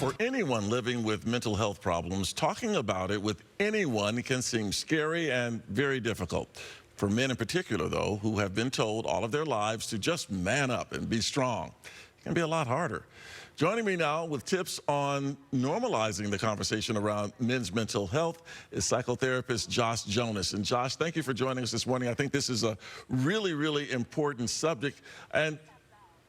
For anyone living with mental health problems, talking about it with anyone can seem scary and very difficult. For men in particular, though, who have been told all of their lives to just man up and be strong, it can be a lot harder. Joining me now with tips on normalizing the conversation around men's mental health is psychotherapist Jonas. And Josh, thank you for joining us this morning. I think this is a really, really important subject. And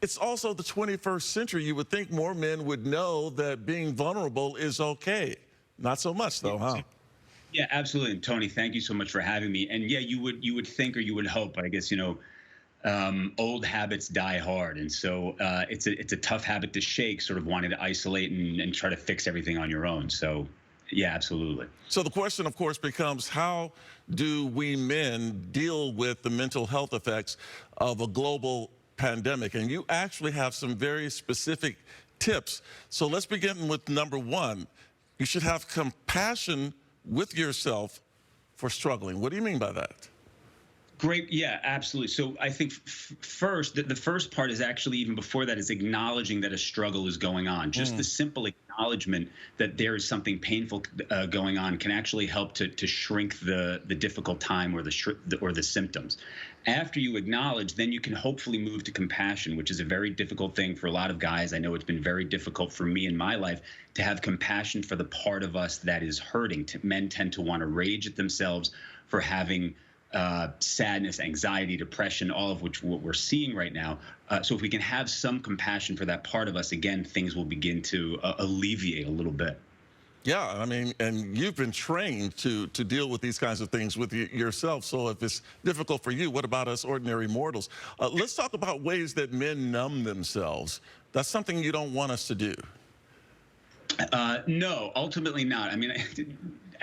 it's also the 21st century. You would think more men would know that being vulnerable is okay. Not so much, though, huh? Yeah, absolutely. And Tony, thank you so much for having me. And yeah, you would think, or you would hope, I guess, old habits die hard. And so it's a tough habit to shake, sort of wanting to isolate and try to fix everything on your own. So yeah, absolutely. So the question, of course, becomes how do we men deal with the mental health effects of a global pandemic? And you actually have some very specific tips. So let's begin with number one. You should have compassion with yourself for struggling. What do you mean by that? Great. Yeah, absolutely. So I think first, the first part is actually, even before that, is acknowledging that a struggle is going on. Just the simple acknowledgement that there is something painful going on can actually help to shrink the difficult time or the symptoms. After you acknowledge, then you can hopefully move to compassion, which is a very difficult thing for a lot of guys. I know it's been very difficult for me in my life to have compassion for the part of us that is hurting. Men tend to want to rage at themselves for having sadness, anxiety, depression, all of which what we're seeing right now. So if we can have some compassion for that part of us, again, things will begin to alleviate a little bit. Yeah, I mean, and you've been trained to deal with these kinds of things with yourself. So if it's difficult for you, what about us ordinary mortals? Let's talk about ways that men numb themselves. That's something you don't want us to do. No, ultimately not. I mean,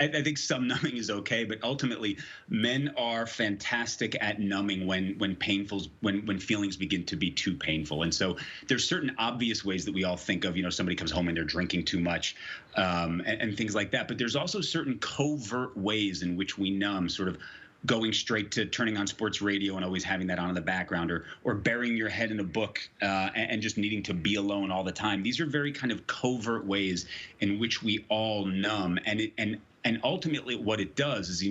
I think some numbing is okay, but ultimately, men are fantastic at numbing when feelings begin to be too painful. And so there's certain obvious ways that we all think of. Somebody comes home and they're drinking too much, and things like that. But there's also certain covert ways in which we numb, sort of going straight to turning on sports radio and always having that on in the background, or burying your head in a book and just needing to be alone all the time. These are very kind of covert ways in which we all numb, and ultimately what it does is,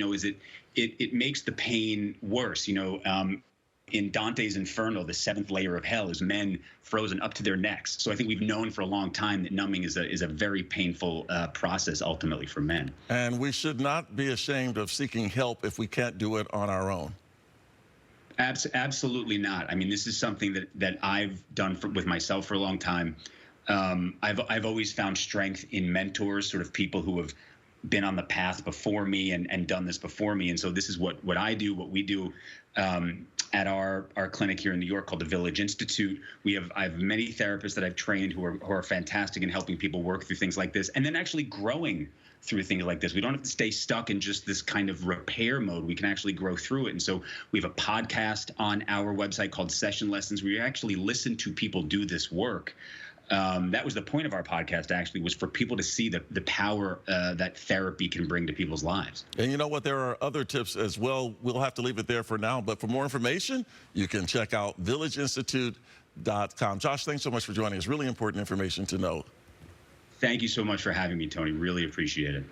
it makes the pain worse. In Dante's Inferno, the seventh layer of hell is men frozen up to their necks. So I think we've known for a long time that numbing is a very painful process ultimately for men. And we should not be ashamed of seeking help if we can't do it on our own. Absolutely not. I mean, this is something that I've done with myself for a long time. I've always found strength in mentors, sort of people who have been on the path before me and done this before me. And so this is what I do, what we do at our clinic here in New York called the Village Institute. I have many therapists that I've trained who are fantastic in helping people work through things like this, and then actually growing through things like this. We don't have to stay stuck in just this kind of repair mode. We can actually grow through it. And so we have a podcast on our website called Session Lessons, where you actually listen to people do this work. That was the point of our podcast, actually, was for people to see the power that therapy can bring to people's lives. And you know what? There are other tips as well. We'll have to leave it there for now. But for more information, you can check out villageinstitute.com. Josh, thanks so much for joining us. Really important information to know. Thank you so much for having me, Tony. Really appreciate it.